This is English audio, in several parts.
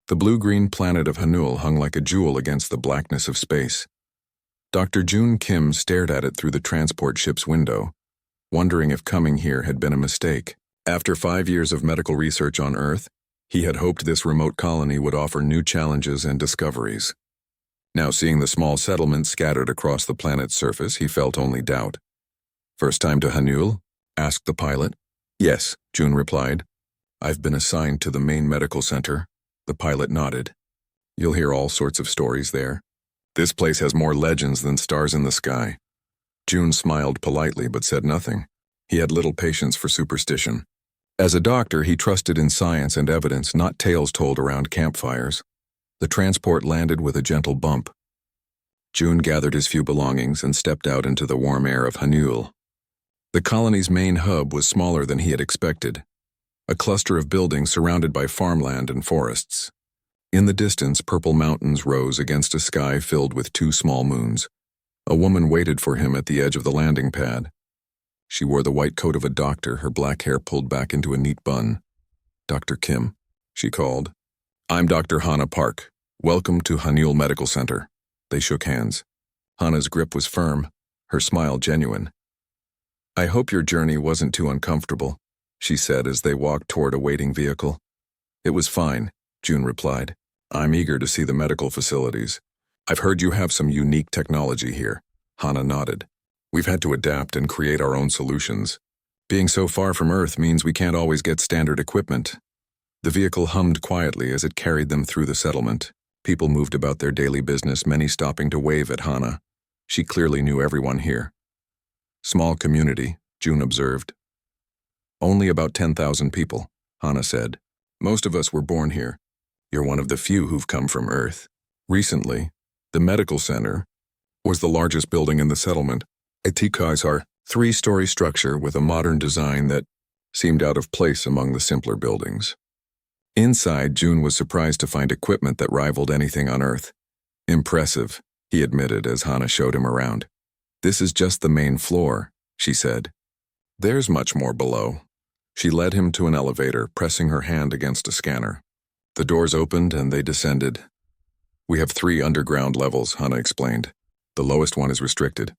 The blue-green planet of Hanul hung like a jewel against the blackness of space. Dr. June Kim stared at it through the transport ship's window, wondering if coming here had been a mistake. After 5 years of medical research on Earth, he had hoped this remote colony would offer new challenges and discoveries. Now seeing the small settlements scattered across the planet's surface, he felt only doubt. "First time to Hanul?" asked the pilot. "Yes," June replied. "I've been assigned to the main medical center." The pilot nodded. "You'll hear all sorts of stories there. This place has more legends than stars in the sky." June smiled politely but said nothing. He had little patience for superstition. As a doctor, he trusted in science and evidence, not tales told around campfires. The transport landed with a gentle bump. June gathered his few belongings and stepped out into the warm air of Hanul. The colony's main hub was smaller than he had expected, a cluster of buildings surrounded by farmland and forests. In the distance, purple mountains rose against a sky filled with 2 small moons. A woman waited for him at the edge of the landing pad. She wore the white coat of a doctor, her black hair pulled back into a neat bun. "Dr. Kim," she called. "I'm Dr. Hannah Park. Welcome to Hanul Medical Center." They shook hands. Hannah's grip was firm, her smile genuine. "I hope your journey wasn't too uncomfortable," she said as they walked toward a waiting vehicle. "It was fine," June replied. "I'm eager to see the medical facilities. I've heard you have some unique technology here." Hannah nodded. "We've had to adapt and create our own solutions. Being so far from Earth means we can't always get standard equipment." The vehicle hummed quietly as it carried them through the settlement. People moved about their daily business, many stopping to wave at Hannah. She clearly knew everyone here. "Small community," June observed. "Only about 10,000 people," Hannah said. "Most of us were born here. You're one of the few who've come from Earth." Recently, the medical center was the largest building in the settlement. A 3-story structure with a modern design that seemed out of place among the simpler buildings. Inside, June was surprised to find equipment that rivaled anything on Earth. "Impressive," he admitted as Hannah showed him around. "This is just the main floor," she said. "There's much more below." She led him to an elevator, pressing her hand against a scanner. The doors opened and they descended. "We have 3 underground levels," Hannah explained. "The lowest one is restricted.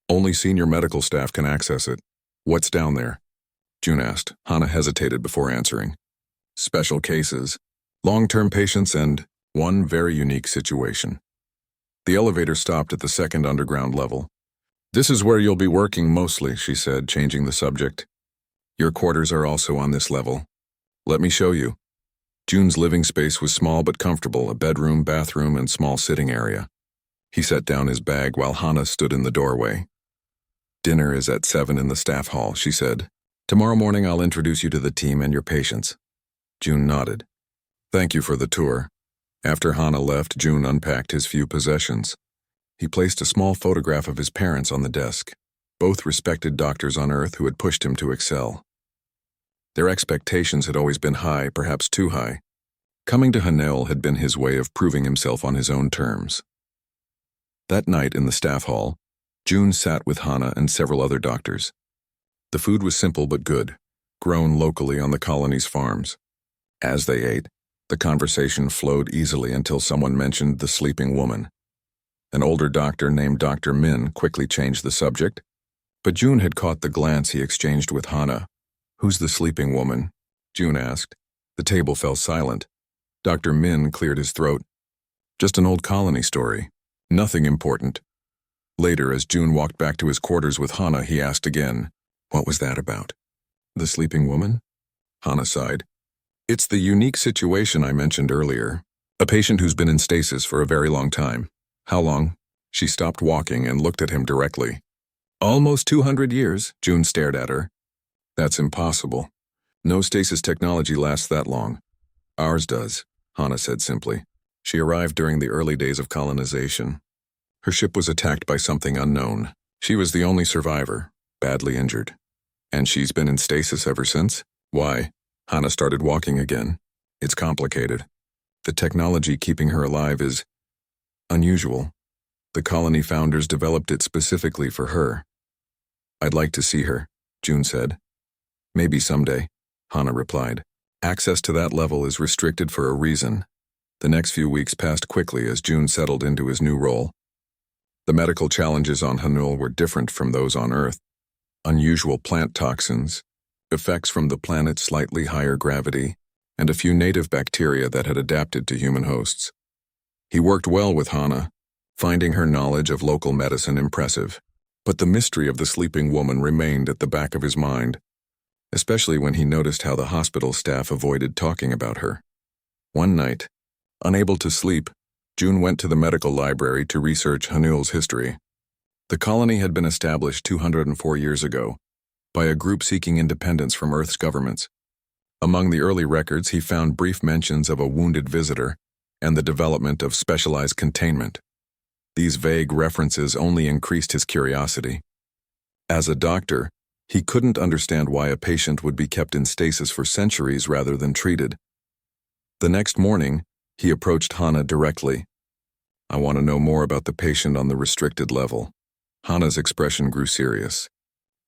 Only senior medical staff can access it." "What's down there?" June asked. Hannah hesitated before answering. "Special cases, long-term patients, and one very unique situation." The elevator stopped at the 2nd underground level. "This is where you'll be working mostly," she said, changing the subject. "Your quarters are also on this level. Let me show you." June's living space was small but comfortable, a bedroom, bathroom, and small sitting area. He set down his bag while Hannah stood in the doorway. "Dinner is at 7 in the staff hall," she said. "Tomorrow morning I'll introduce you to the team and your patients." June nodded. "Thank you for the tour." After Hannah left, June unpacked his few possessions. He placed a small photograph of his parents on the desk, both respected doctors on Earth who had pushed him to excel. Their expectations had always been high, perhaps too high. Coming to Hanul had been his way of proving himself on his own terms. That night in the staff hall, June sat with Hannah and several other doctors. The food was simple but good, grown locally on the colony's farms. As they ate, the conversation flowed easily until someone mentioned the sleeping woman. An older doctor named Dr. Min quickly changed the subject, but June had caught the glance he exchanged with Hannah. "Who's the sleeping woman?" June asked. The table fell silent. Dr. Min cleared his throat. "Just an old colony story. Nothing important." Later, as June walked back to his quarters with Hannah, he asked again, "What was that about?" "The sleeping woman?" Hannah sighed. "It's the unique situation I mentioned earlier. A patient who's been in stasis for a very long time." "How long?" She stopped walking and looked at him directly. "Almost 200 years, June stared at her. "That's impossible. No stasis technology lasts that long." "Ours does," Hannah said simply. "She arrived during the early days of colonization. Her ship was attacked by something unknown. She was the only survivor, badly injured. And she's been in stasis ever since?" "Why?" Hannah started walking again. "It's complicated. The technology keeping her alive is unusual. The colony founders developed it specifically for her." "I'd like to see her," June said. "Maybe someday," Hannah replied. "Access to that level is restricted for a reason. The next few weeks passed quickly as June settled into his new role. The medical challenges on Hanul were different from those on Earth. Unusual plant toxins, effects from the planet's slightly higher gravity, and a few native bacteria that had adapted to human hosts. He worked well with Hana, finding her knowledge of local medicine impressive. But the mystery of the sleeping woman remained at the back of his mind, especially when he noticed how the hospital staff avoided talking about her. One night, unable to sleep, June went to the medical library to research Hanul's history. The colony had been established 204 years ago by a group seeking independence from Earth's governments. Among the early records, he found brief mentions of a wounded visitor and the development of specialized containment. These vague references only increased his curiosity. As a doctor, he couldn't understand why a patient would be kept in stasis for centuries rather than treated. The next morning, he approached Hana directly. "I want to know more about the patient on the restricted level." Hana's expression grew serious.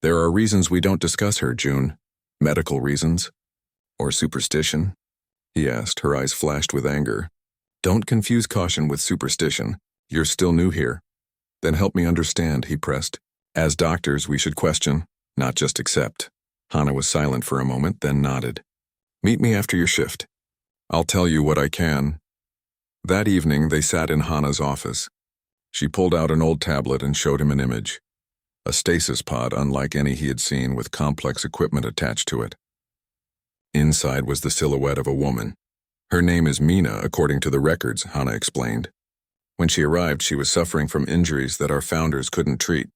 "There are reasons we don't discuss her, June. Medical reasons? Or superstition?" he asked, her eyes flashed with anger. "Don't confuse caution with superstition. You're still new here." "Then help me understand," he pressed. "As doctors, we should question, not just accept." Hana was silent for a moment, then nodded. "Meet me after your shift. I'll tell you what I can." That evening, they sat in Hana's office. She pulled out an old tablet and showed him an image. A stasis pod unlike any he had seen, with complex equipment attached to it. Inside was the silhouette of a woman. "Her name is Mina, according to the records," Hana explained. "When she arrived, she was suffering from injuries that our founders couldn't treat.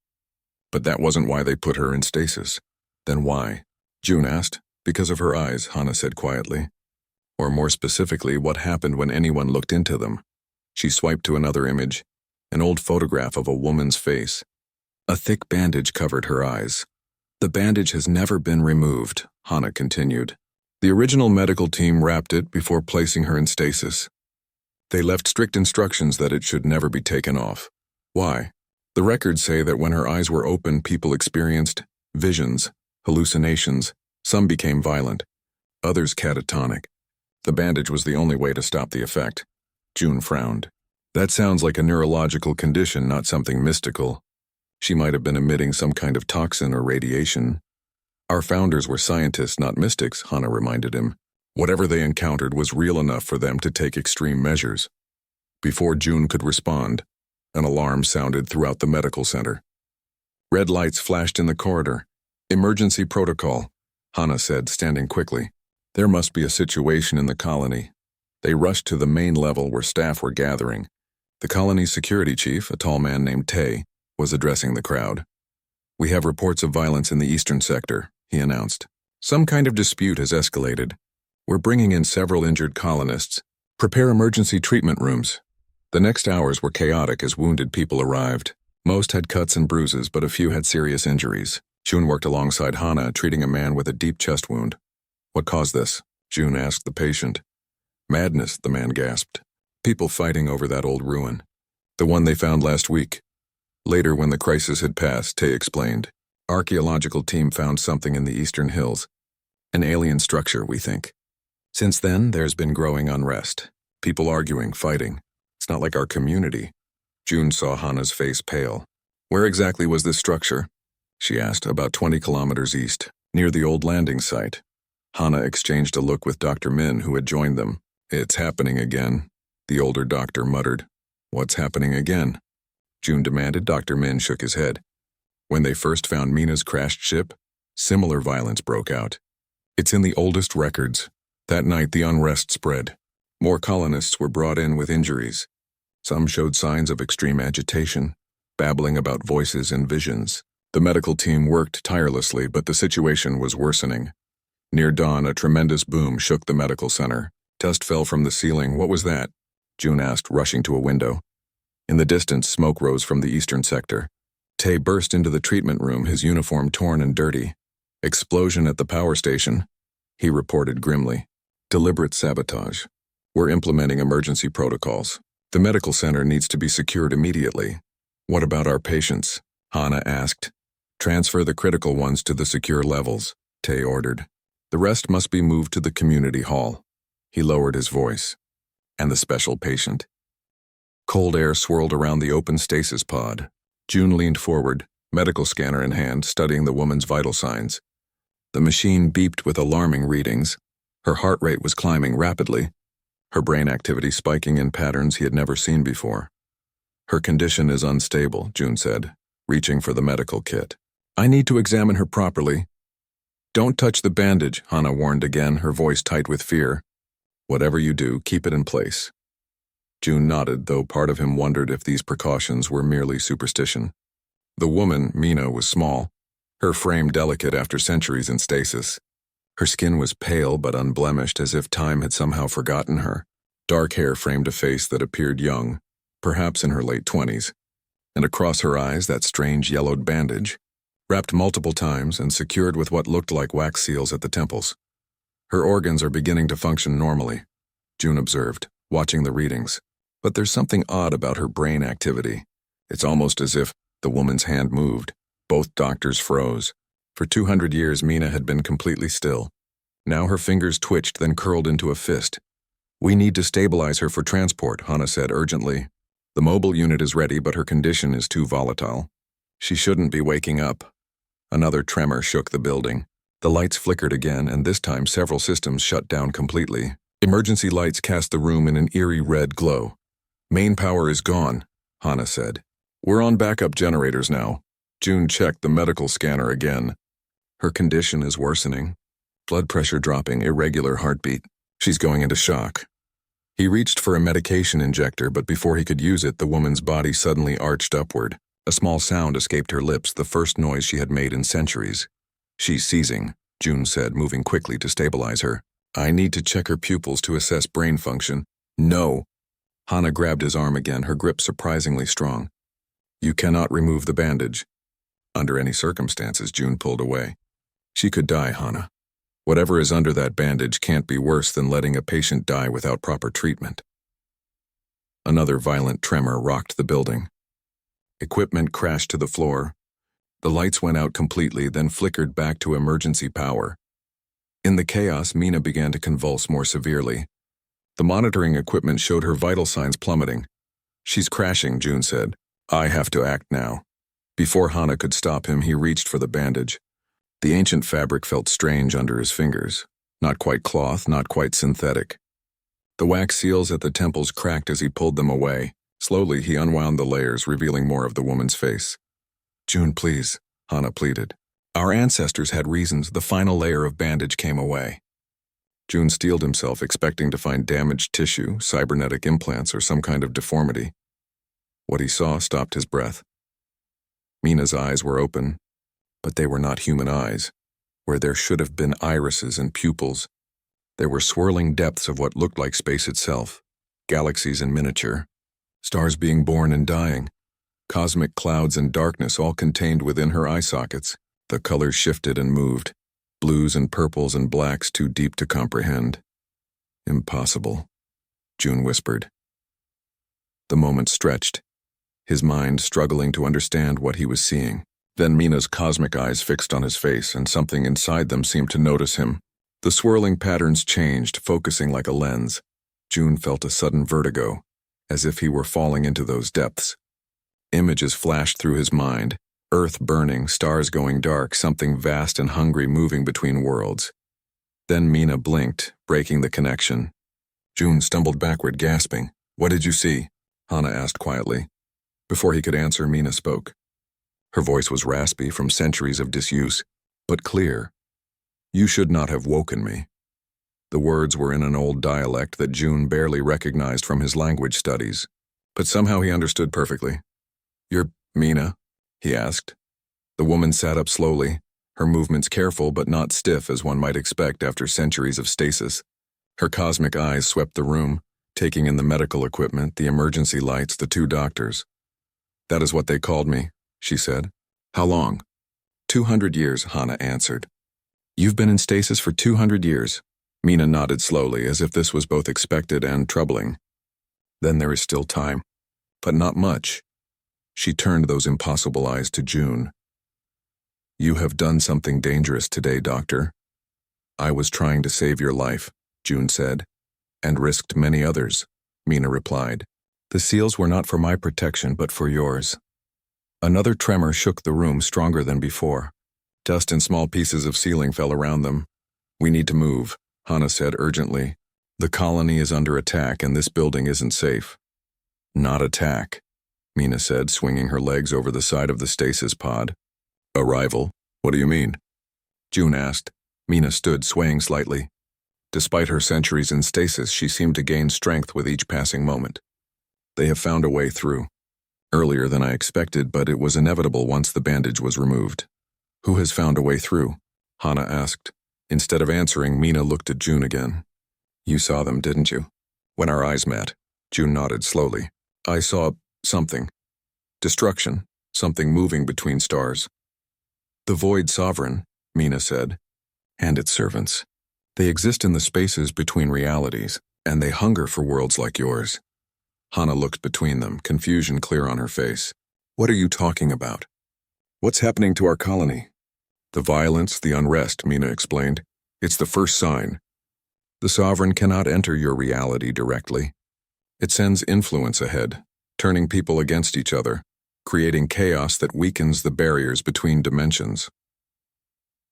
But that wasn't why they put her in stasis." "Then why?" June asked. "Because of her eyes," Hana said quietly. "Or more specifically, what happened when anyone looked into them." She swiped to another image, an old photograph of a woman's face. A thick bandage covered her eyes. "The bandage has never been removed," Hana continued. "The original medical team wrapped it before placing her in stasis. They left strict instructions that it should never be taken off." "Why?" "The records say that when her eyes were open, people experienced visions, hallucinations. Some became violent, others catatonic. The bandage was the only way to stop the effect." June frowned. "That sounds like a neurological condition, not something mystical. She might have been emitting some kind of toxin or radiation." "Our founders were scientists, not mystics," Hana reminded him. "Whatever they encountered was real enough for them to take extreme measures." Before June could respond, an alarm sounded throughout the medical center. Red lights flashed in the corridor. "Emergency protocol," Hana said, standing quickly. There must be a situation in the colony. They rushed to the main level where staff were gathering. The colony's security chief, a tall man named Tay, was addressing the crowd. "We have reports of violence in the eastern sector," he announced. "Some kind of dispute has escalated. We're bringing in several injured colonists. Prepare emergency treatment rooms." The next hours were chaotic as wounded people arrived. Most had cuts and bruises, but a few had serious injuries. June worked alongside Hana, treating a man with a deep chest wound. "What caused this?" June asked the patient. "Madness," the man gasped. "People fighting over that old ruin. The one they found last week." Later, when the crisis had passed, Tay explained. "Archaeological team found something in the eastern hills. An alien structure, we think. Since then, there's been growing unrest. People arguing, fighting. It's not like our community." June saw Hana's face pale. "Where exactly was this structure?" she asked. "About 20 kilometers east, near the old landing site." Hana exchanged a look with Dr. Min, who had joined them. "It's happening again," the older doctor muttered. "What's happening again?" June demanded. Dr. Min shook his head. "When they first found Mina's crashed ship, similar violence broke out. It's in the oldest records. That night the unrest spread. More colonists were brought in with injuries. Some showed signs of extreme agitation, babbling about voices and visions. The medical team worked tirelessly, but the situation was worsening. Near dawn, a tremendous boom shook the medical center. Dust fell from the ceiling. "What was that?" June asked, rushing to a window. In the distance, smoke rose from the eastern sector. Tay burst into the treatment room, his uniform torn and dirty. "Explosion at the power station," he reported grimly. "Deliberate sabotage. We're implementing emergency protocols. The medical center needs to be secured immediately." "What about our patients?" Hana asked. "Transfer the critical ones to the secure levels," Tay ordered. "The rest must be moved to the community hall." He lowered his voice. And the special patient? Cold air swirled around the open stasis pod. June leaned forward, medical scanner in hand, studying the woman's vital signs. The machine beeped with alarming readings. Her heart rate was climbing rapidly, her brain activity spiking in patterns he had never seen before. Her condition is unstable, June said, reaching for the medical kit. I need to examine her properly. Don't touch the bandage, Hannah warned again, her voice tight with fear. Whatever you do, keep it in place. June nodded, though part of him wondered if these precautions were merely superstition. The woman, Mina, was small, her frame delicate after centuries in stasis. Her skin was pale but unblemished, as if time had somehow forgotten her. Dark hair framed a face that appeared young, perhaps in her late 20s, and across her eyes that strange yellowed bandage, wrapped multiple times and secured with what looked like wax seals at the temples. Her organs are beginning to function normally, June observed, watching the readings. But there's something odd about her brain activity. It's almost as if the woman's hand moved. Both doctors froze. For 200 years, Mina had been completely still. Now her fingers twitched, then curled into a fist. We need to stabilize her for transport, Hannah said urgently. The mobile unit is ready, but her condition is too volatile. She shouldn't be waking up. Another tremor shook the building. The lights flickered again, and this time several systems shut down completely. Emergency lights cast the room in an eerie red glow. Main power is gone, Hannah said. We're on backup generators now. June checked the medical scanner again. Her condition is worsening. Blood pressure dropping, irregular heartbeat. She's going into shock. He reached for a medication injector, but before he could use it, the woman's body suddenly arched upward. A small sound escaped her lips, the first noise she had made in centuries. She's seizing, June said, moving quickly to stabilize her. I need to check her pupils to assess brain function. No. Hannah grabbed his arm again, her grip surprisingly strong. You cannot remove the bandage. Under any circumstances, June pulled away. She could die, Hannah. Whatever is under that bandage can't be worse than letting a patient die without proper treatment. Another violent tremor rocked the building. Equipment crashed to the floor. The lights went out completely, then flickered back to emergency power. In the chaos, Mina began to convulse more severely. The monitoring equipment showed her vital signs plummeting. She's crashing, June said. I have to act now. Before Hannah could stop him, he reached for the bandage. The ancient fabric felt strange under his fingers. Not quite cloth, not quite synthetic. The wax seals at the temples cracked as he pulled them away. Slowly, he unwound the layers, revealing more of the woman's face. June, please, Hannah pleaded. Our ancestors had reasons. The final layer of bandage came away. June steeled himself, expecting to find damaged tissue, cybernetic implants, or some kind of deformity. What he saw stopped his breath. Mina's eyes were open, but they were not human eyes. Where there should have been irises and pupils, there were swirling depths of what looked like space itself, galaxies in miniature, stars being born and dying, cosmic clouds and darkness all contained within her eye sockets. The colors shifted and moved, blues and purples and blacks too deep to comprehend. Impossible, June whispered. The moment stretched, his mind struggling to understand what he was seeing. Then Mina's cosmic eyes fixed on his face, and something inside them seemed to notice him. The swirling patterns changed, focusing like a lens. June felt a sudden vertigo, as if he were falling into those depths. Images flashed through his mind, Earth burning, stars going dark, something vast and hungry moving between worlds. Then Mina blinked, breaking the connection. June stumbled backward, gasping. What did you see? Hannah asked quietly. Before he could answer, Mina spoke. Her voice was raspy from centuries of disuse, but clear. You should not have woken me. The words were in an old dialect that June barely recognized from his language studies, but somehow he understood perfectly. You're Mina? He asked. The woman sat up slowly, her movements careful but not stiff as one might expect after centuries of stasis. Her cosmic eyes swept the room, taking in the medical equipment, the emergency lights, the two doctors. That is what they called me, she said. How long? 200 years, Hannah answered. You've been in stasis for 200 years. Mina nodded slowly, as if this was both expected and troubling. Then there is still time, but not much. She turned those impossible eyes to June. You have done something dangerous today, Doctor. I was trying to save your life, June said, and risked many others. Mina replied. The seals were not for my protection but for yours. Another tremor shook the room stronger than before. Dust and small pieces of ceiling fell around them. We need to move, Hana said urgently. The colony is under attack and this building isn't safe. Not attack, Mina said, swinging her legs over the side of the stasis pod. Arrival? What do you mean? June asked. Mina stood, swaying slightly. Despite her centuries in stasis, she seemed to gain strength with each passing moment. They have found a way through. Earlier than I expected, but it was inevitable once the bandage was removed. Who has found a way through? Hana asked. Instead of answering, Mina looked at June again. You saw them, didn't you? When our eyes met, June nodded slowly. I saw something. Destruction. Something moving between stars. The Void Sovereign, Mina said. And its servants. They exist in the spaces between realities, and they hunger for worlds like yours. Hana looked between them, confusion clear on her face. What are you talking about? What's happening to our colony? The violence, the unrest, Mina explained. It's the first sign. The Sovereign cannot enter your reality directly. It sends influence ahead, turning people against each other, creating chaos that weakens the barriers between dimensions.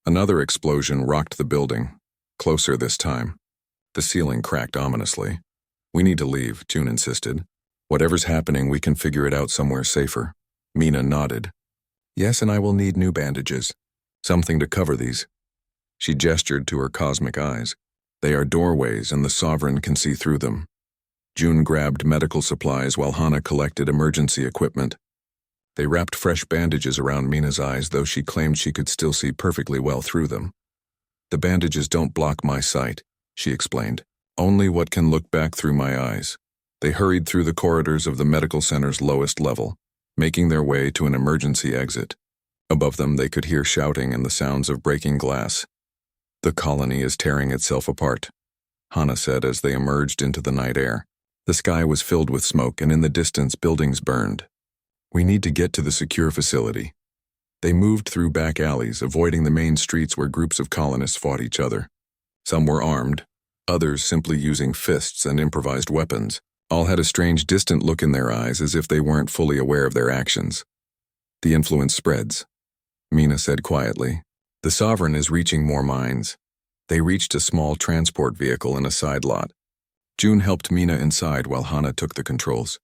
Another explosion rocked the building, closer this time. The ceiling cracked ominously. We need to leave, June insisted. Whatever's happening, we can figure it out somewhere safer. Mina nodded. Yes, and I will need new bandages. Something to cover these. She gestured to her cosmic eyes. They are doorways, and the Sovereign can see through them. June grabbed medical supplies while Hana collected emergency equipment. They wrapped fresh bandages around Mina's eyes, though she claimed she could still see perfectly well through them. The bandages don't block my sight, she explained. Only what can look back through my eyes. They hurried through the corridors of the medical center's lowest level, making their way to an emergency exit. Above them, they could hear shouting and the sounds of breaking glass. The colony is tearing itself apart, Hana said as they emerged into the night air. The sky was filled with smoke, and in the distance, buildings burned. We need to get to the secure facility. They moved through back alleys, avoiding the main streets where groups of colonists fought each other. Some were armed, others simply using fists and improvised weapons. All had a strange, distant look in their eyes, as if they weren't fully aware of their actions. The influence spreads, Mina said quietly. The Sovereign is reaching more minds. They reached a small transport vehicle in a side lot. June helped Mina inside while Hana took the controls.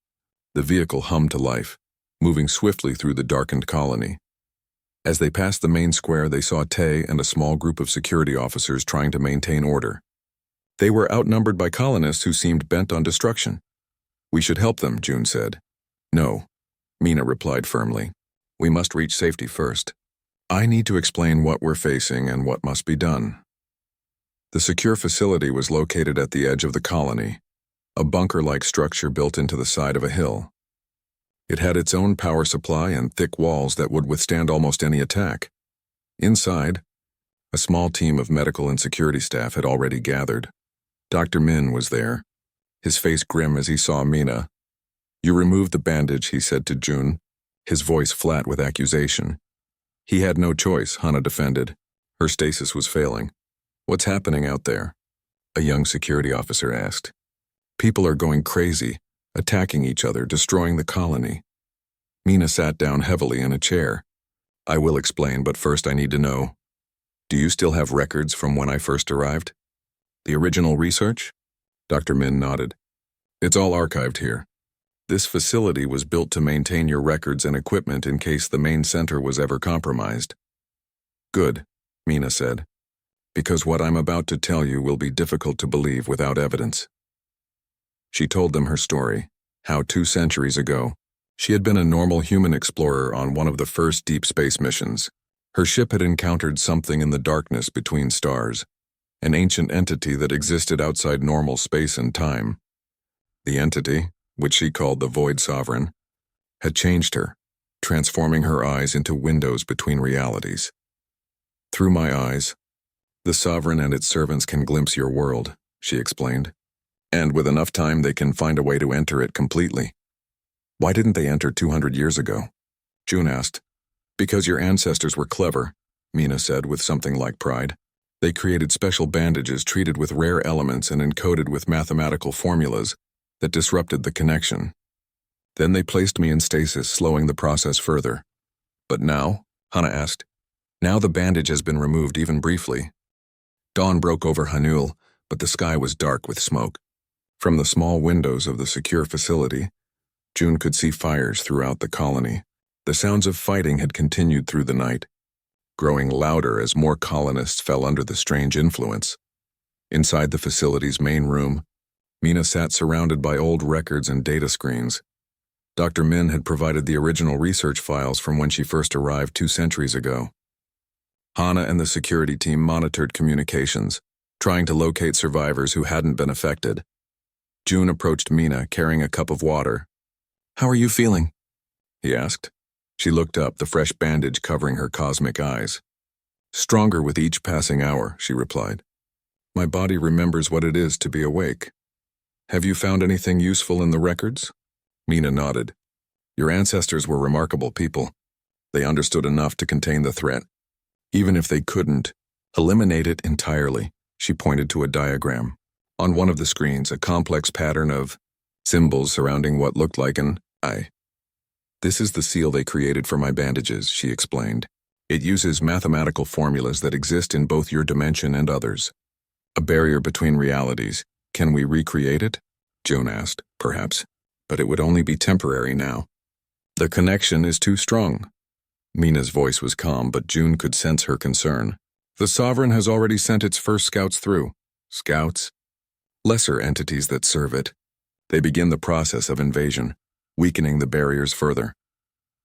The vehicle hummed to life, moving swiftly through the darkened colony. As they passed the main square, they saw Tay and a small group of security officers trying to maintain order. They were outnumbered by colonists who seemed bent on destruction. We should help them, June said. No, Mina replied firmly. We must reach safety first. I need to explain what we're facing and what must be done. The secure facility was located at the edge of the colony, a bunker-like structure built into the side of a hill. It had its own power supply and thick walls that would withstand almost any attack. Inside, a small team of medical and security staff had already gathered. Dr. Min was there, his face grim as he saw Mina. You removed the bandage, he said to June, his voice flat with accusation. He had no choice, Hana defended. Her stasis was failing. What's happening out there? A young security officer asked. People are going crazy, attacking each other, destroying the colony. Mina sat down heavily in a chair. I will explain, but first I need to know. Do you still have records from when I first arrived? The original research? Dr. Min nodded. It's all archived here. This facility was built to maintain your records and equipment in case the main center was ever compromised. Good, Mina said, because what I'm about to tell you will be difficult to believe without evidence. She told them her story, how 2 centuries ago, she had been a normal human explorer on one of the first deep space missions. Her ship had encountered something in the darkness between stars, an ancient entity that existed outside normal space and time. The entity, which she called the Void Sovereign, had changed her, transforming her eyes into windows between realities. Through my eyes, the Sovereign and its servants can glimpse your world, she explained. And with enough time, they can find a way to enter it completely. Why didn't they enter 200 years ago? June asked. Because your ancestors were clever, Mina said with something like pride. They created special bandages treated with rare elements and encoded with mathematical formulas that disrupted the connection. Then they placed me in stasis, slowing the process further. But now? Hana asked. Now the bandage has been removed even briefly. Dawn broke over Hanul, but the sky was dark with smoke. From the small windows of the secure facility, June could see fires throughout the colony. The sounds of fighting had continued through the night, growing louder as more colonists fell under the strange influence. Inside the facility's main room, Mina sat surrounded by old records and data screens. Dr. Min had provided the original research files from when she first arrived 2 centuries ago. Hana and the security team monitored communications, trying to locate survivors who hadn't been affected. June approached Mina, carrying a cup of water. "How are you feeling?" he asked. She looked up, the fresh bandage covering her cosmic eyes. "Stronger with each passing hour," she replied. "My body remembers what it is to be awake." "Have you found anything useful in the records?" Mina nodded. "Your ancestors were remarkable people. They understood enough to contain the threat. Even if they couldn't eliminate it entirely." She pointed to a diagram. On one of the screens, a complex pattern of symbols surrounding what looked like an eye. "This is the seal they created for my bandages," she explained. "It uses mathematical formulas that exist in both your dimension and others. A barrier between realities. Can we recreate it?" June asked. "Perhaps, but it would only be temporary now. The connection is too strong." Mina's voice was calm, but June could sense her concern. "The Sovereign has already sent its first scouts through." "Scouts?" "Lesser entities that serve it. They begin the process of invasion, weakening the barriers further."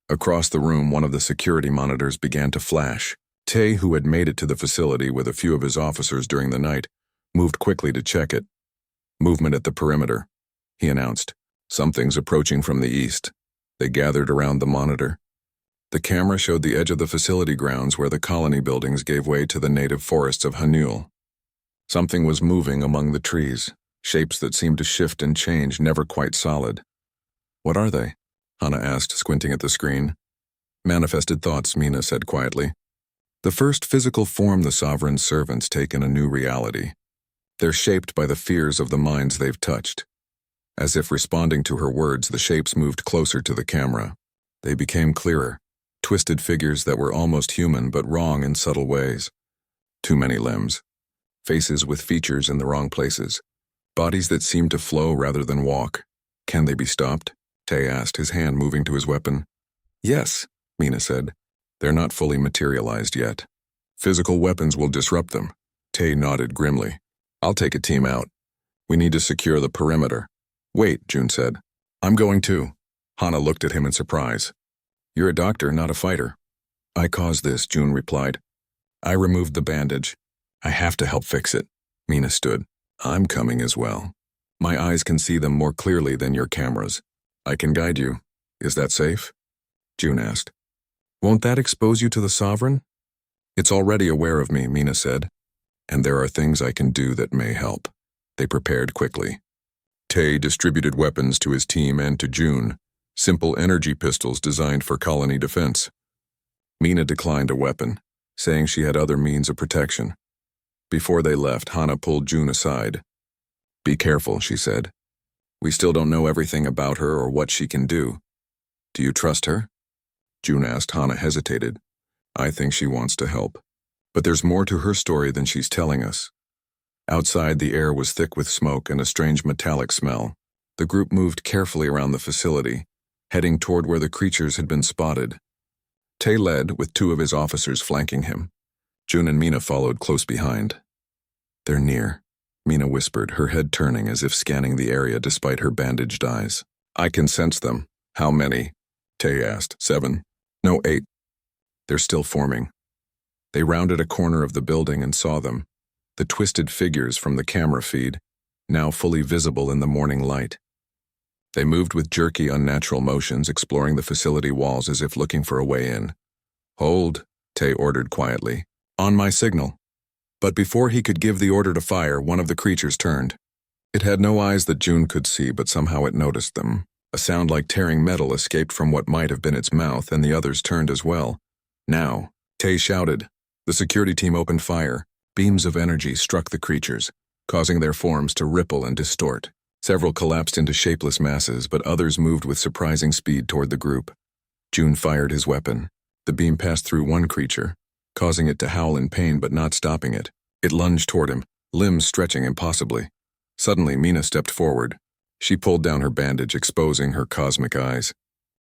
Across the room, one of the security monitors began to flash. Tay, who had made it to the facility with a few of his officers during the night, moved quickly to check it. "Movement at the perimeter," he announced. "Something's approaching from the east." They gathered around the monitor. The camera showed the edge of the facility grounds where the colony buildings gave way to the native forests of Hanul. Something was moving among the trees, shapes that seemed to shift and change, never quite solid. "What are they?" Hana asked, squinting at the screen. "Manifested thoughts," Mina said quietly. "The first physical form the Sovereign's servants take in a new reality. They're shaped by the fears of the minds they've touched." As if responding to her words, the shapes moved closer to the camera. They became clearer, twisted figures that were almost human but wrong in subtle ways. Too many limbs. Faces with features in the wrong places. Bodies that seemed to flow rather than walk. "Can they be stopped?" Tay asked, his hand moving to his weapon. "Yes," Mina said. "They're not fully materialized yet. Physical weapons will disrupt them." Tay nodded grimly. "I'll take a team out. We need to secure the perimeter." "Wait," June said. "I'm going too." Hana looked at him in surprise. "You're a doctor, not a fighter." "I caused this," June replied. "I removed the bandage. I have to help fix it." Mina stood. "I'm coming as well. My eyes can see them more clearly than your cameras. I can guide you. Is that safe?" June asked. "Won't that expose you to the Sovereign?" "It's already aware of me," Mina said. "And there are things I can do that may help." They prepared quickly. Tay distributed weapons to his team and to June, simple energy pistols designed for colony defense. Mina declined a weapon, saying she had other means of protection. Before they left, Hana pulled June aside. "Be careful," she said. "We still don't know everything about her or what she can do." "Do you trust her?" June asked. Hana hesitated. "I think she wants to help. But there's more to her story than she's telling us." Outside, the air was thick with smoke and a strange metallic smell. The group moved carefully around the facility, heading toward where the creatures had been spotted. Tay led, with 2 of his officers flanking him. June and Mina followed close behind. "They're near," Mina whispered, her head turning as if scanning the area despite her bandaged eyes. "I can sense them." "How many?" Tay asked. 7. "No, 8. They're still forming." They rounded a corner of the building and saw them, the twisted figures from the camera feed, now fully visible in the morning light. They moved with jerky, unnatural motions, exploring the facility walls as if looking for a way in. "Hold," Tay ordered quietly. "On my signal." But before he could give the order to fire, one of the creatures turned. It had no eyes that June could see, but somehow it noticed them. A sound like tearing metal escaped from what might have been its mouth, and the others turned as well. "Now," Tay shouted. The security team opened fire. Beams of energy struck the creatures, causing their forms to ripple and distort. Several collapsed into shapeless masses, but others moved with surprising speed toward the group. June fired his weapon. The beam passed through one creature, causing it to howl in pain but not stopping it. It lunged toward him, limbs stretching impossibly. Suddenly, Mina stepped forward. She pulled down her bandage, exposing her cosmic eyes.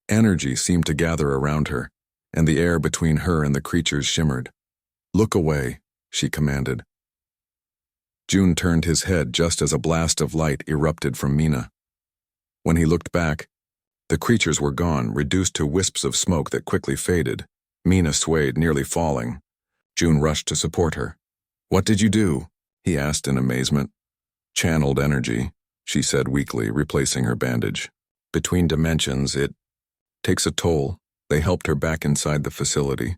Energy seemed to gather around her, and the air between her and the creatures shimmered. "Look away," she commanded. June turned his head just as a blast of light erupted from Mina. When he looked back, the creatures were gone, reduced to wisps of smoke that quickly faded. Mina swayed, nearly falling. June rushed to support her. "What did you do?" he asked in amazement. "Channeled energy," she said weakly, replacing her bandage. "Between dimensions, it takes a toll." They helped her back inside the facility,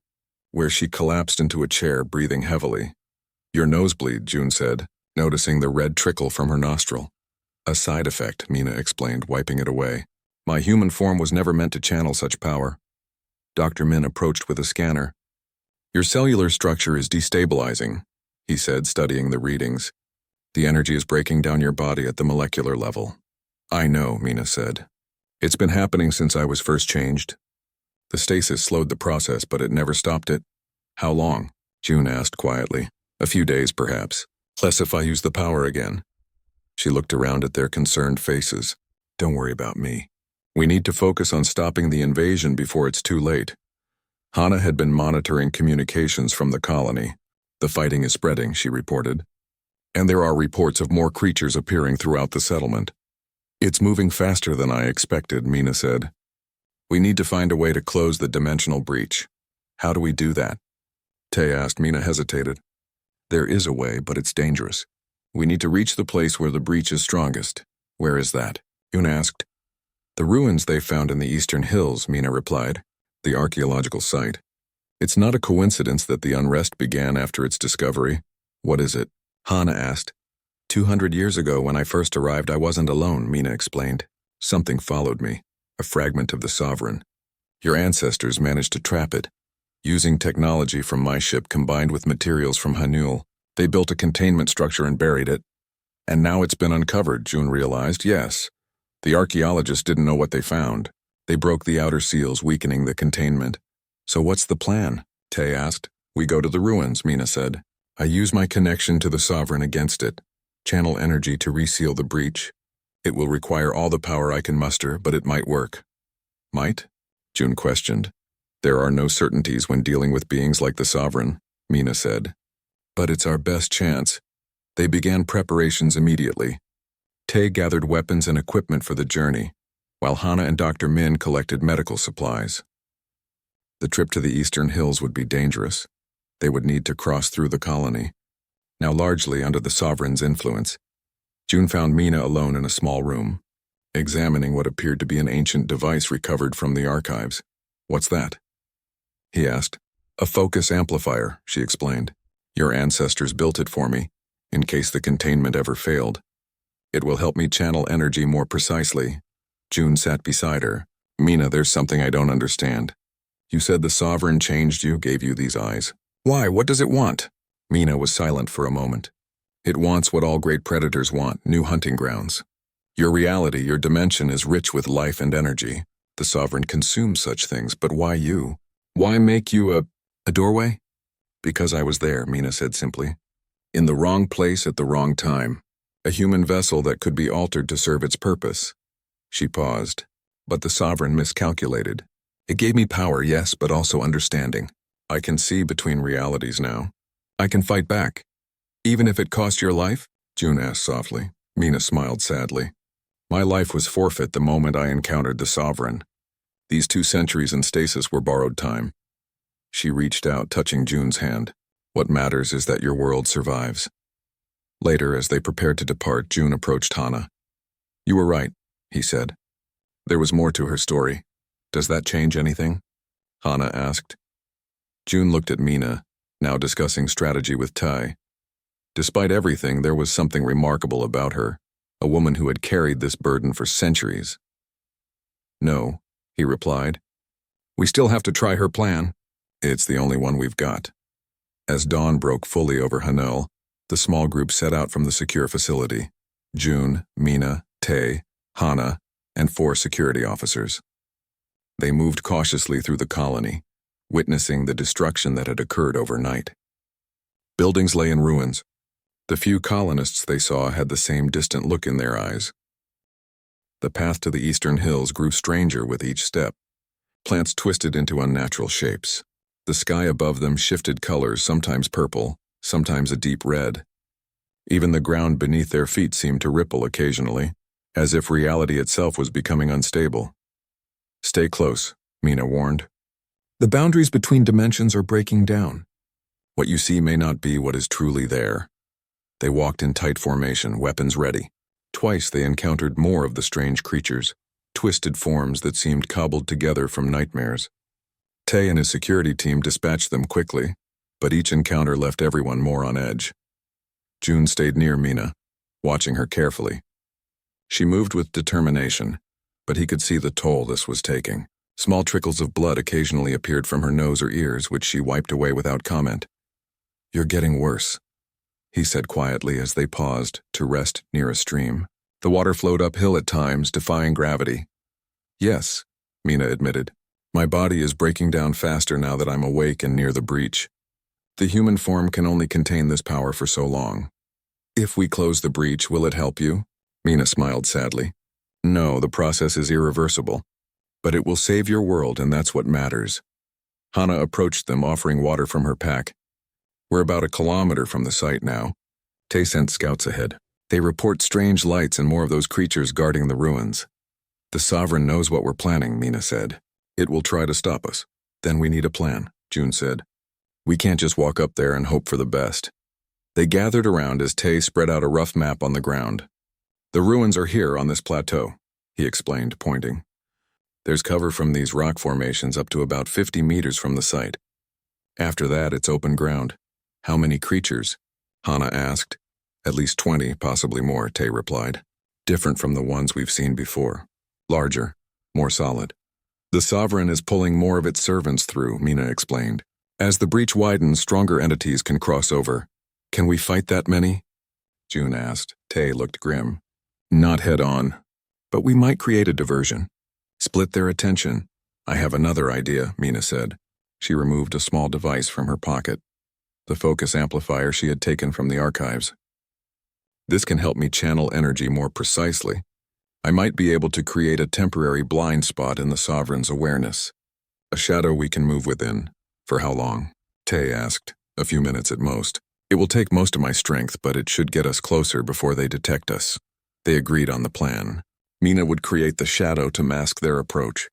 where she collapsed into a chair, breathing heavily. "Your nosebleed," June said, noticing the red trickle from her nostril. "A side effect," Mina explained, wiping it away. "My human form was never meant to channel such power." Dr. Min approached with a scanner. "Your cellular structure is destabilizing," he said, studying the readings. "The energy is breaking down your body at the molecular level." "I know," Mina said. "It's been happening since I was first changed." The stasis slowed the process, but it never stopped it. "How long?" June asked quietly. "A few days, perhaps. Less if I use the power again." She looked around at their concerned faces. "Don't worry about me. We need to focus on stopping the invasion before it's too late." Hana had been monitoring communications from the colony. "The fighting is spreading," she reported. "And there are reports of more creatures appearing throughout the settlement." "It's moving faster than I expected," Mina said. "We need to find a way to close the dimensional breach." "How do we do that?" Tay asked. Mina hesitated. "There is a way, but it's dangerous. We need to reach the place where the breach is strongest." "Where is that?" June asked. "The ruins they found in the eastern hills," Mina replied. "The archaeological site. It's not a coincidence that the unrest began after its discovery." "What is it?" Hana asked. 200 years ago when I first arrived, I wasn't alone," Mina explained. "Something followed me, a fragment of the Sovereign. Your ancestors managed to trap it. Using technology from my ship combined with materials from Hanul, they built a containment structure and buried it. And now it's been uncovered," June realized. "Yes. The archaeologists didn't know what they found. They broke the outer seals, weakening the containment." "So what's the plan?" Tay asked. "We go to the ruins," Mina said. "I use my connection to the Sovereign against it. Channel energy to reseal the breach. It will require all the power I can muster, but it might work." "Might?" June questioned. "There are no certainties when dealing with beings like the Sovereign," Mina said. "But it's our best chance." They began preparations immediately. Tay gathered weapons and equipment for the journey, while Hana and Dr. Min collected medical supplies. The trip to the eastern hills would be dangerous. They would need to cross through the colony, now largely under the Sovereign's influence. June found Mina alone in a small room, examining what appeared to be an ancient device recovered from the archives. "What's that?" he asked. "A focus amplifier," she explained. "Your ancestors built it for me, in case the containment ever failed. It will help me channel energy more precisely." June sat beside her. "Mina, there's something I don't understand. You said the Sovereign changed you, gave you these eyes. Why? What does it want?" Mina was silent for a moment. "It wants what all great predators want, new hunting grounds. Your reality, your dimension is rich with life and energy. The Sovereign consumes such things, but why you? Why make you a doorway?" "Because I was there," Mina said simply. "In the wrong place at the wrong time. A human vessel that could be altered to serve its purpose." She paused. "But the Sovereign miscalculated. It gave me power, yes, but also understanding. I can see between realities now. I can fight back. Even if it cost your life?" June asked softly. Mina smiled sadly. "My life was forfeit the moment I encountered the Sovereign. These 2 centuries in stasis were borrowed time." She reached out, touching June's hand. "What matters is that your world survives." Later, as they prepared to depart, June approached Hana. "You were right," he said. "There was more to her story. Does that change anything?" Hana asked. June looked at Mina, now discussing strategy with Tai. Despite everything, there was something remarkable about her, a woman who had carried this burden for centuries. "No," he replied. "We still have to try her plan. It's the only one we've got." As dawn broke fully over Hanul, the small group set out from the secure facility. June, Mina, Tay, Hana, and 4 security officers. They moved cautiously through the colony, witnessing the destruction that had occurred overnight. Buildings lay in ruins. The few colonists they saw had the same distant look in their eyes. The path to the eastern hills grew stranger with each step. Plants twisted into unnatural shapes. The sky above them shifted colors, sometimes purple, sometimes a deep red. Even the ground beneath their feet seemed to ripple occasionally, as if reality itself was becoming unstable. "Stay close," Mina warned. "The boundaries between dimensions are breaking down. What you see may not be what is truly there." They walked in tight formation, weapons ready. Twice they encountered more of the strange creatures, twisted forms that seemed cobbled together from nightmares. Tay and his security team dispatched them quickly, but each encounter left everyone more on edge. June stayed near Mina, watching her carefully. She moved with determination, but he could see the toll this was taking. Small trickles of blood occasionally appeared from her nose or ears, which she wiped away without comment. "You're getting worse," he said quietly as they paused to rest near a stream. The water flowed uphill at times, defying gravity. "Yes," Mina admitted. "My body is breaking down faster now that I'm awake and near the breach. The human form can only contain this power for so long. If we close the breach, will it help you?" Mina smiled sadly. "No, the process is irreversible. But it will save your world, and that's what matters." Hana approached them, offering water from her pack. "We're about 1 kilometer from the site now." Tay sent scouts ahead. "They report strange lights and more of those creatures guarding the ruins." "The Sovereign knows what we're planning," Mina said. "It will try to stop us. Then we need a plan," June said. "We can't just walk up there and hope for the best." They gathered around as Tay spread out a rough map on the ground. "The ruins are here on this plateau," he explained, pointing. "There's cover from these rock formations up to about 50 meters from the site. After that, it's open ground." "How many creatures?" Hana asked. "At least 20, possibly more," Tay replied. "Different from the ones we've seen before. Larger, more solid." "The Sovereign is pulling more of its servants through," Mina explained. "As the breach widens, stronger entities can cross over. Can we fight that many?" June asked. Tay looked grim. "Not head-on. But we might create a diversion. Split their attention." "I have another idea," Mina said. She removed a small device from her pocket, the focus amplifier she had taken from the archives. "This can help me channel energy more precisely. I might be able to create a temporary blind spot in the Sovereign's awareness. A shadow we can move within." "For how long?" Tay asked. "A few minutes at most. It will take most of my strength, but it should get us closer before they detect us." They agreed on the plan. Mina would create the shadow to mask their approach.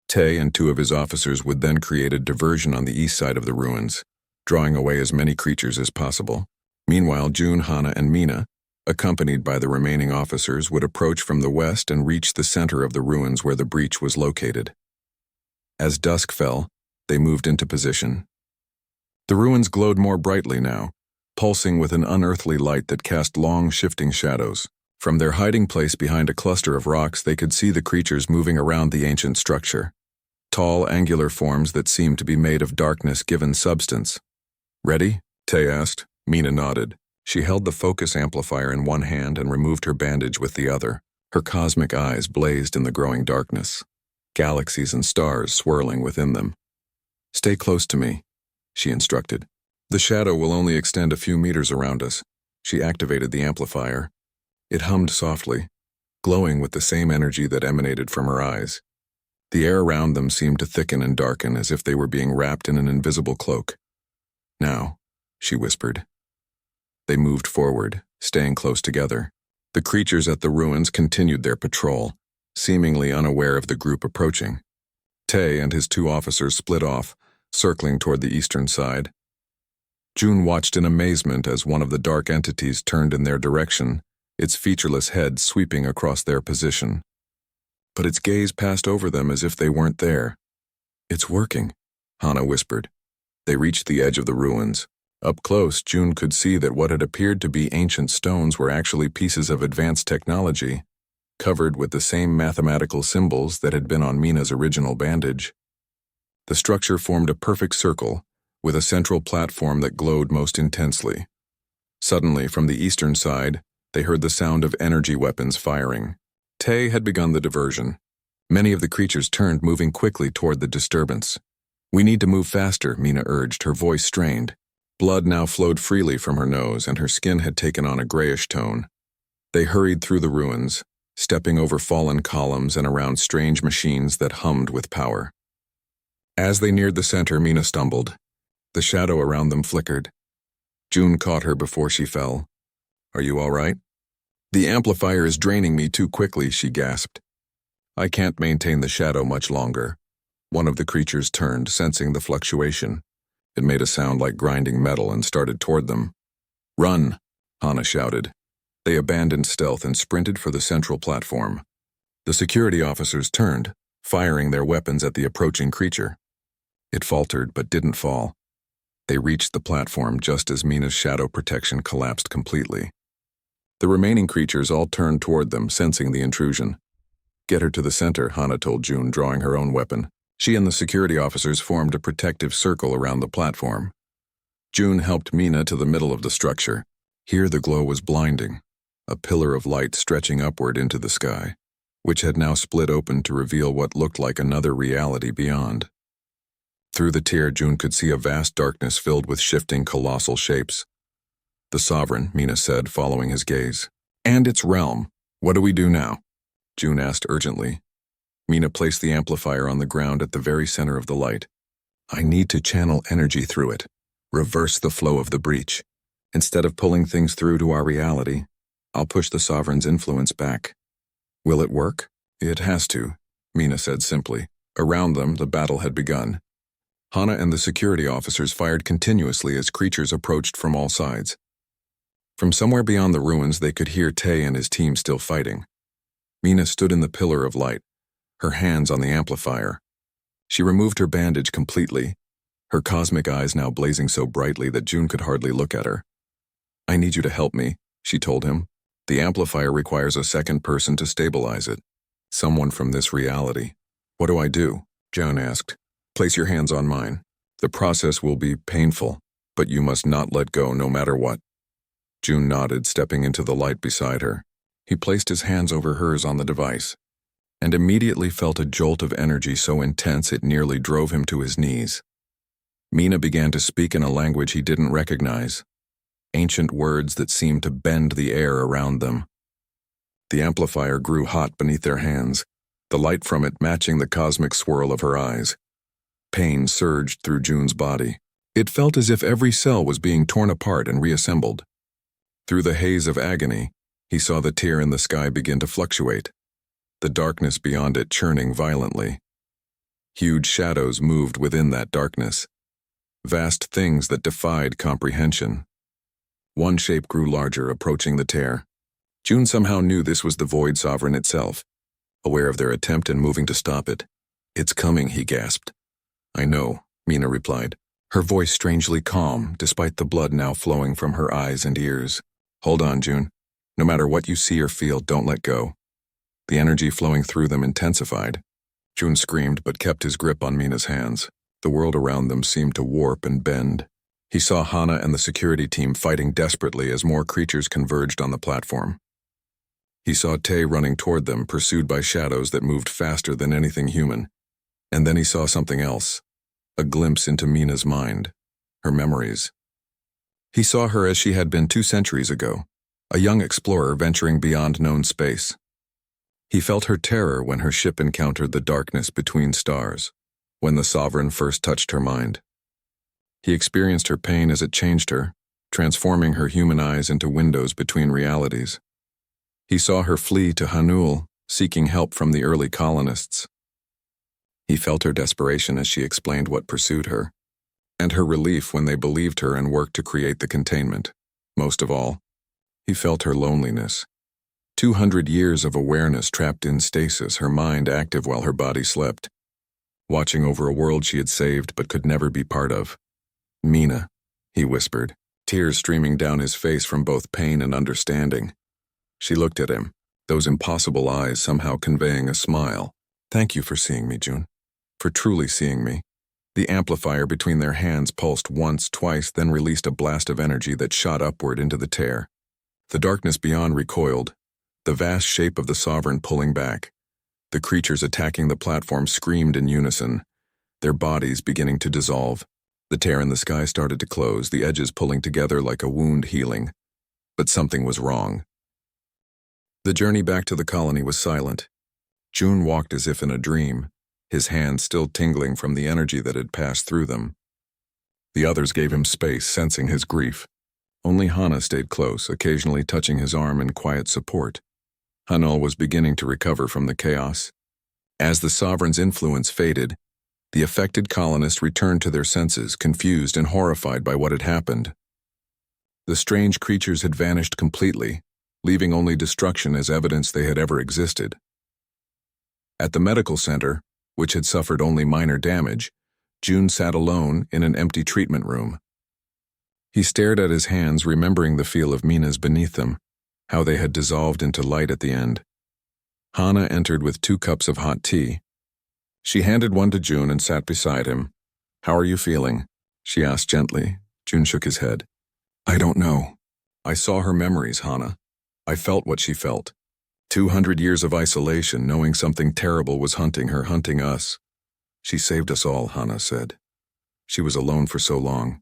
Tay and 2 of his officers would then create a diversion on the east side of the ruins, drawing away as many creatures as possible. Meanwhile, June, Hana, and Mina, accompanied by the remaining officers, would approach from the west and reach the center of the ruins where the breach was located. As dusk fell, they moved into position. The ruins glowed more brightly now, pulsing with an unearthly light that cast long, shifting shadows. From their hiding place behind a cluster of rocks, they could see the creatures moving around the ancient structure. Tall, angular forms that seemed to be made of darkness given substance. "Ready?" Tay asked. Mina nodded. She held the focus amplifier in one hand and removed her bandage with the other. Her cosmic eyes blazed in the growing darkness, galaxies and stars swirling within them. "Stay close to me," she instructed. "The shadow will only extend a few meters around us." She activated the amplifier. It hummed softly, glowing with the same energy that emanated from her eyes. The air around them seemed to thicken and darken as if they were being wrapped in an invisible cloak. "Now," she whispered. They moved forward, staying close together. The creatures at the ruins continued their patrol, seemingly unaware of the group approaching. Tay and his 2 officers split off, circling toward the eastern side. June watched in amazement as one of the dark entities turned in their direction, its featureless head sweeping across their position. But its gaze passed over them as if they weren't there. "It's working," Hana whispered. They reached the edge of the ruins. Up close, June could see that what had appeared to be ancient stones were actually pieces of advanced technology, covered with the same mathematical symbols that had been on Mina's original bandage. The structure formed a perfect circle, with a central platform that glowed most intensely. Suddenly, from the eastern side, they heard the sound of energy weapons firing. Tay had begun the diversion. Many of the creatures turned, moving quickly toward the disturbance. "We need to move faster," Mina urged, her voice strained. Blood now flowed freely from her nose, and her skin had taken on a grayish tone. They hurried through the ruins, stepping over fallen columns and around strange machines that hummed with power. As they neared the center, Mina stumbled. The shadow around them flickered. June caught her before she fell. "Are you all right?" "The amplifier is draining me too quickly," she gasped. "I can't maintain the shadow much longer." One of the creatures turned, sensing the fluctuation. It made a sound like grinding metal and started toward them. "Run!" Hana shouted. They abandoned stealth and sprinted for the central platform. The security officers turned, firing their weapons at the approaching creature. It faltered but didn't fall. They reached the platform just as Mina's shadow protection collapsed completely. The remaining creatures all turned toward them, sensing the intrusion. "Get her to the center," Hana told June, drawing her own weapon. She and the security officers formed a protective circle around the platform. June helped Mina to the middle of the structure. Here the glow was blinding, a pillar of light stretching upward into the sky, which had now split open to reveal what looked like another reality beyond. Through the tear, June could see a vast darkness filled with shifting colossal shapes. "The Sovereign," Mina said, following his gaze. "And its realm. What do we do now?" June asked urgently. Mina placed the amplifier on the ground at the very center of the light. "I need to channel energy through it, reverse the flow of the breach. Instead of pulling things through to our reality, I'll push the Sovereign's influence back." "Will it work?" "It has to," Mina said simply. Around them, the battle had begun. Hana and the security officers fired continuously as creatures approached from all sides. From somewhere beyond the ruins, they could hear Tay and his team still fighting. Mina stood in the pillar of light, her hands on the amplifier. She removed her bandage completely, her cosmic eyes now blazing so brightly that June could hardly look at her. "I need you to help me," she told him. "The amplifier requires a second person to stabilize it. Someone from this reality." "What do I do?" June asked. "Place your hands on mine. The process will be painful, but you must not let go no matter what." June nodded, stepping into the light beside her. He placed his hands over hers on the device, and immediately felt a jolt of energy so intense it nearly drove him to his knees. Mina began to speak in a language he didn't recognize, ancient words that seemed to bend the air around them. The amplifier grew hot beneath their hands, the light from it matching the cosmic swirl of her eyes. Pain surged through June's body. It felt as if every cell was being torn apart and reassembled. Through the haze of agony, he saw the tear in the sky begin to fluctuate, the darkness beyond it churning violently. Huge shadows moved within that darkness, vast things that defied comprehension. One shape grew larger, approaching the tear. June somehow knew this was the Void Sovereign itself, aware of their attempt and moving to stop it. "It's coming," he gasped. "I know," Mina replied, her voice strangely calm, despite the blood now flowing from her eyes and ears. "Hold on, June. No matter what you see or feel, don't let go." The energy flowing through them intensified. June screamed but kept his grip on Mina's hands. The world around them seemed to warp and bend. He saw Hana and the security team fighting desperately as more creatures converged on the platform. He saw Tay running toward them, pursued by shadows that moved faster than anything human. And then he saw something else, a glimpse into Mina's mind, her memories. He saw her as she had been 2 centuries ago, a young explorer venturing beyond known space. He felt her terror when her ship encountered the darkness between stars, when the Sovereign first touched her mind. He experienced her pain as it changed her, transforming her human eyes into windows between realities. He saw her flee to Hanul, seeking help from the early colonists. He felt her desperation as she explained what pursued her, and her relief when they believed her and worked to create the containment. Most of all, he felt her loneliness. 200 years of awareness trapped in stasis, her mind active while her body slept, watching over a world she had saved but could never be part of. "Mina," he whispered, tears streaming down his face from both pain and understanding. She looked at him, those impossible eyes somehow conveying a smile. "Thank you for seeing me, June. For truly seeing me." The amplifier between their hands pulsed once, twice, then released a blast of energy that shot upward into the tear. The darkness beyond recoiled, the vast shape of the Sovereign pulling back. The creatures attacking the platform screamed in unison, their bodies beginning to dissolve. The tear in the sky started to close, the edges pulling together like a wound healing. But something was wrong. The journey back to the colony was silent. June walked as if in a dream, his hands still tingling from the energy that had passed through them. The others gave him space, sensing his grief. Only Hana stayed close, occasionally touching his arm in quiet support. Hanul was beginning to recover from the chaos. As the Sovereign's influence faded, the affected colonists returned to their senses, confused and horrified by what had happened. The strange creatures had vanished completely, leaving only destruction as evidence they had ever existed. At the medical center, which had suffered only minor damage, June sat alone in an empty treatment room. He stared at his hands, remembering the feel of Mina's beneath them, how they had dissolved into light at the end. Hana entered with 2 cups of hot tea. She handed one to June and sat beside him. "How are you feeling?" she asked gently. June shook his head. "I don't know. I saw her memories, Hana. I felt what she felt. 200 years of isolation, knowing something terrible was hunting her, hunting us. She saved us all," Hana said. "She was alone for so long,"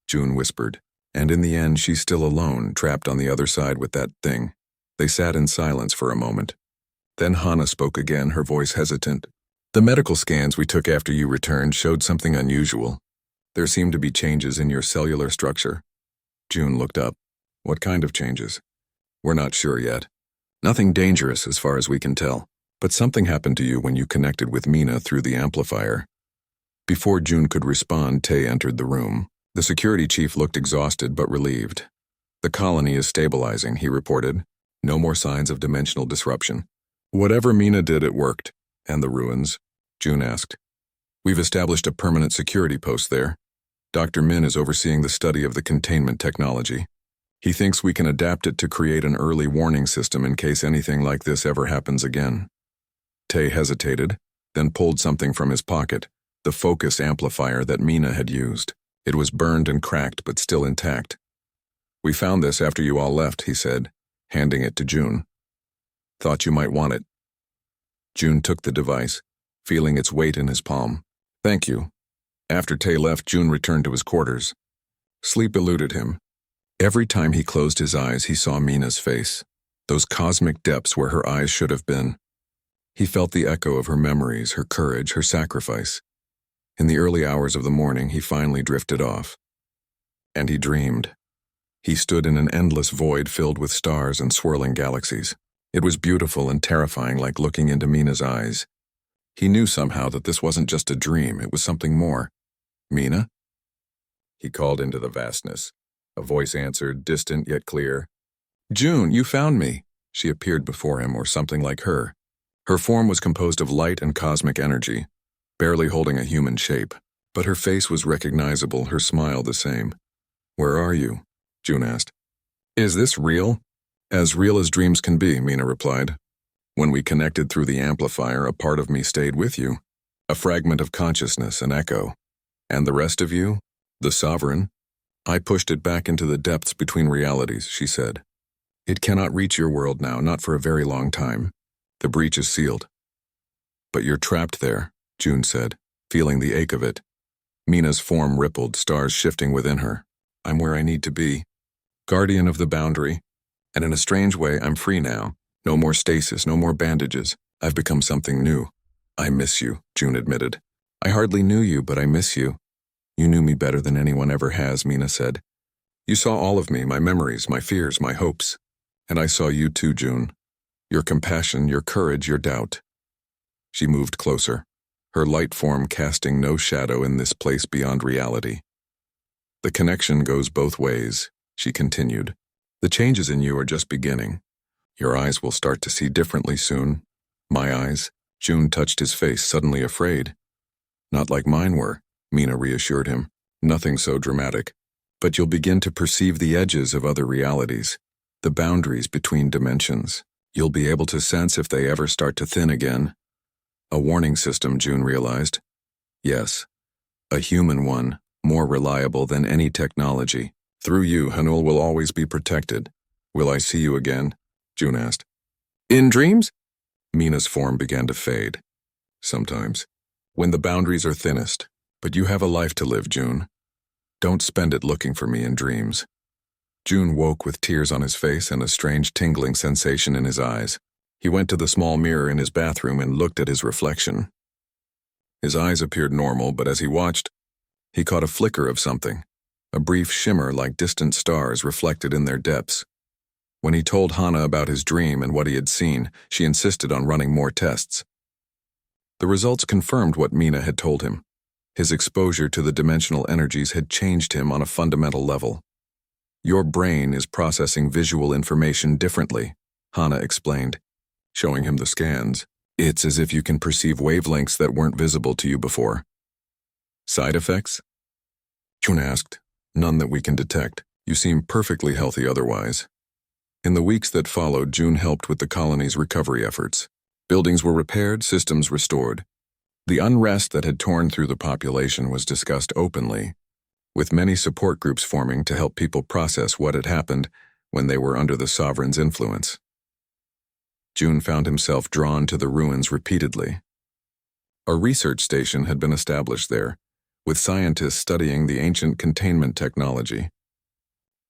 June whispered. "And in the end, she's still alone, trapped on the other side with that thing." They sat in silence for a moment. Then Hana spoke again, her voice hesitant. "The medical scans we took after you returned showed something unusual. There seemed to be changes in your cellular structure." June looked up. "What kind of changes?" "We're not sure yet. Nothing dangerous as far as we can tell. But something happened to you when you connected with Mina through the amplifier." Before June could respond, Tay entered the room. The security chief looked exhausted but relieved. "The colony is stabilizing," he reported. "No more signs of dimensional disruption." "Whatever Mina did, it worked." "And the ruins?" June asked. "We've established a permanent security post there. Dr. Min is overseeing the study of the containment technology. He thinks we can adapt it to create an early warning system in case anything like this ever happens again." Tay hesitated, then pulled something from his pocket, the focus amplifier that Mina had used. It was burned and cracked, but still intact. "We found this after you all left," he said, handing it to June. "Thought you might want it." June took the device, feeling its weight in his palm. "Thank you." After Tay left, June returned to his quarters. Sleep eluded him. Every time he closed his eyes, he saw Mina's face, those cosmic depths where her eyes should have been. He felt the echo of her memories, her courage, her sacrifice. In the early hours of the morning, he finally drifted off. And he dreamed. He stood in an endless void filled with stars and swirling galaxies. It was beautiful and terrifying, like looking into Mina's eyes. He knew somehow that this wasn't just a dream, it was something more. "Mina?" He called into the vastness. A voice answered, distant yet clear. "June, you found me." She appeared before him, or something like her. Her form was composed of light and cosmic energy, barely holding a human shape. But her face was recognizable, her smile the same. "Where are you?" June asked. "Is this real?" "As real as dreams can be," Mina replied. "When we connected through the amplifier, a part of me stayed with you. A fragment of consciousness, an echo. And the rest of you? The Sovereign? I pushed it back into the depths between realities," she said. "It cannot reach your world now, not for a very long time. The breach is sealed." "But you're trapped there," June said, feeling the ache of it. Mina's form rippled, stars shifting within her. "I'm where I need to be. Guardian of the boundary. And in a strange way, I'm free now. No more stasis, no more bandages. I've become something new." "I miss you," June admitted. "I hardly knew you, but I miss you." "You knew me better than anyone ever has," Mina said. "You saw all of me, my memories, my fears, my hopes. And I saw you too, June. Your compassion, your courage, your doubt." She moved closer, her light form casting no shadow in this place beyond reality. "The connection goes both ways," she continued. "The changes in you are just beginning. Your eyes will start to see differently soon." "My eyes?" June touched his face, suddenly afraid. "Not like mine were," Mina reassured him. "Nothing so dramatic. But you'll begin to perceive the edges of other realities, the boundaries between dimensions. You'll be able to sense if they ever start to thin again." A warning system, June realized. Yes, a human one, more reliable than any technology. "Through you, Hanul will always be protected." "Will I see you again?" June asked. In dreams? Mina's form began to fade. Sometimes. When the boundaries are thinnest. But you have a life to live, June. Don't spend it looking for me in dreams. June woke with tears on his face and a strange tingling sensation in his eyes. He went to the small mirror in his bathroom and looked at his reflection. His eyes appeared normal, but as he watched, he caught a flicker of something, a brief shimmer like distant stars reflected in their depths. When he told Hana about his dream and what he had seen, she insisted on running more tests. The results confirmed what Mina had told him. His exposure to the dimensional energies had changed him on a fundamental level. Your brain is processing visual information differently, Hana explained, showing him the scans. It's as if you can perceive wavelengths that weren't visible to you before. Side effects? June asked. None that we can detect. You seem perfectly healthy otherwise. In the weeks that followed, June helped with the colony's recovery efforts. Buildings were repaired, systems restored. The unrest that had torn through the population was discussed openly, with many support groups forming to help people process what had happened when they were under the sovereign's influence. June found himself drawn to the ruins repeatedly. A research station had been established there, with scientists studying the ancient containment technology.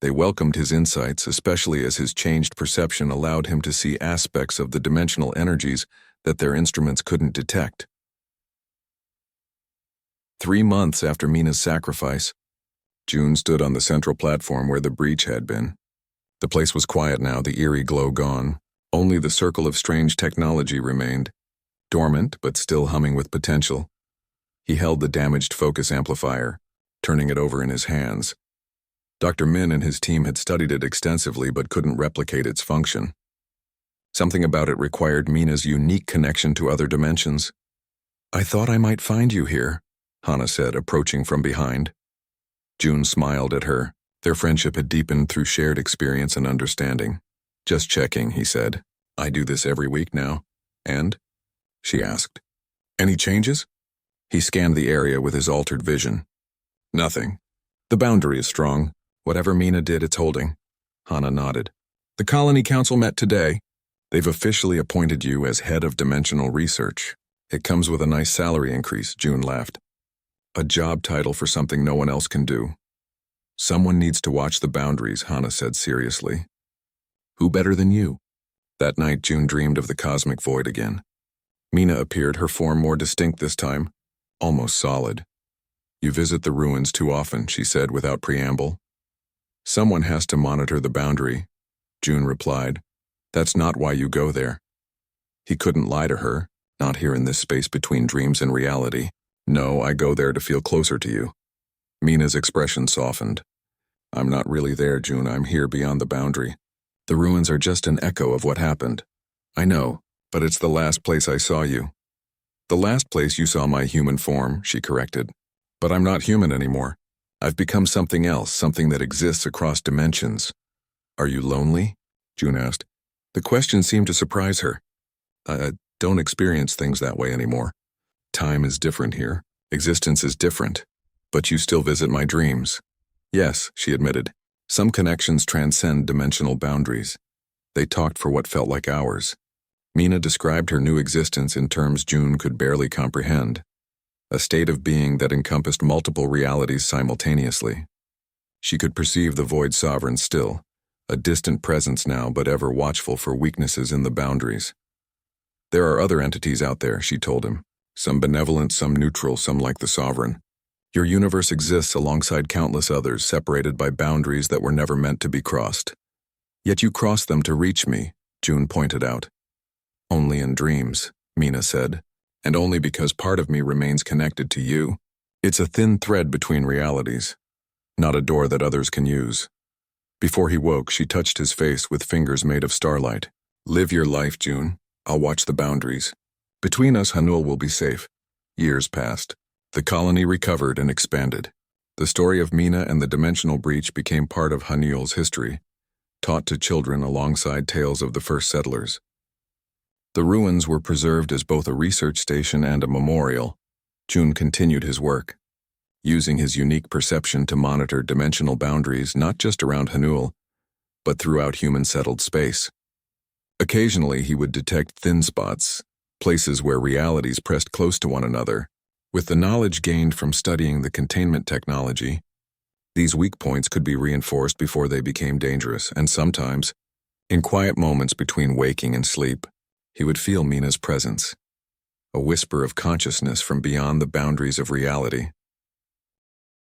They welcomed his insights, especially as his changed perception allowed him to see aspects of the dimensional energies that their instruments couldn't detect. 3 months after Mina's sacrifice, June stood on the central platform where the breach had been. The place was quiet now, the eerie glow gone. Only the circle of strange technology remained, dormant but still humming with potential. He held the damaged focus amplifier, turning it over in his hands. Dr. Min and his team had studied it extensively but couldn't replicate its function. Something about it required Mina's unique connection to other dimensions. I thought I might find you here, Hana said, approaching from behind. June smiled at her. Their friendship had deepened through shared experience and understanding. Just checking, he said. I do this every week now. And? She asked. Any changes? He scanned the area with his altered vision. Nothing. The boundary is strong. Whatever Mina did, it's holding. Hana nodded. The Colony Council met today. They've officially appointed you as head of dimensional research. It comes with a nice salary increase, June laughed. A job title for something no one else can do. Someone needs to watch the boundaries, Hana said seriously. Who better than you? That night, June dreamed of the cosmic void again. Mina appeared, her form more distinct this time, almost solid. You visit the ruins too often, she said without preamble. Someone has to monitor the boundary, June replied. That's not why you go there. He couldn't lie to her, not here in this space between dreams and reality. No, I go there to feel closer to you. Mina's expression softened. I'm not really there, June. I'm here beyond the boundary. The ruins are just an echo of what happened. I know, but it's the last place I saw you. The last place you saw my human form, she corrected. But I'm not human anymore. I've become something else, something that exists across dimensions. Are you lonely? June asked. The question seemed to surprise her. I don't experience things that way anymore. Time is different here. Existence is different. But you still visit my dreams. Yes, she admitted. Some connections transcend dimensional boundaries. They talked for what felt like hours. Mina described her new existence in terms June could barely comprehend. A state of being that encompassed multiple realities simultaneously. She could perceive the void sovereign still, a distant presence now but ever watchful for weaknesses in the boundaries. There are other entities out there, she told him. Some benevolent, some neutral, some like the sovereign. Your universe exists alongside countless others separated by boundaries that were never meant to be crossed. Yet you cross them to reach me, June pointed out. Only in dreams, Mina said, and only because part of me remains connected to you. It's a thin thread between realities, not a door that others can use. Before he woke, she touched his face with fingers made of starlight. Live your life, June. I'll watch the boundaries. Between us, Hanul will be safe. Years passed. The colony recovered and expanded. The story of Mina and the dimensional breach became part of Hanul's history, taught to children alongside tales of the first settlers. The ruins were preserved as both a research station and a memorial. June continued his work, using his unique perception to monitor dimensional boundaries not just around Hanul, but throughout human-settled space. Occasionally, he would detect thin spots, places where realities pressed close to one another. With the knowledge gained from studying the containment technology, these weak points could be reinforced before they became dangerous, and sometimes, in quiet moments between waking and sleep, he would feel Mina's presence, a whisper of consciousness from beyond the boundaries of reality.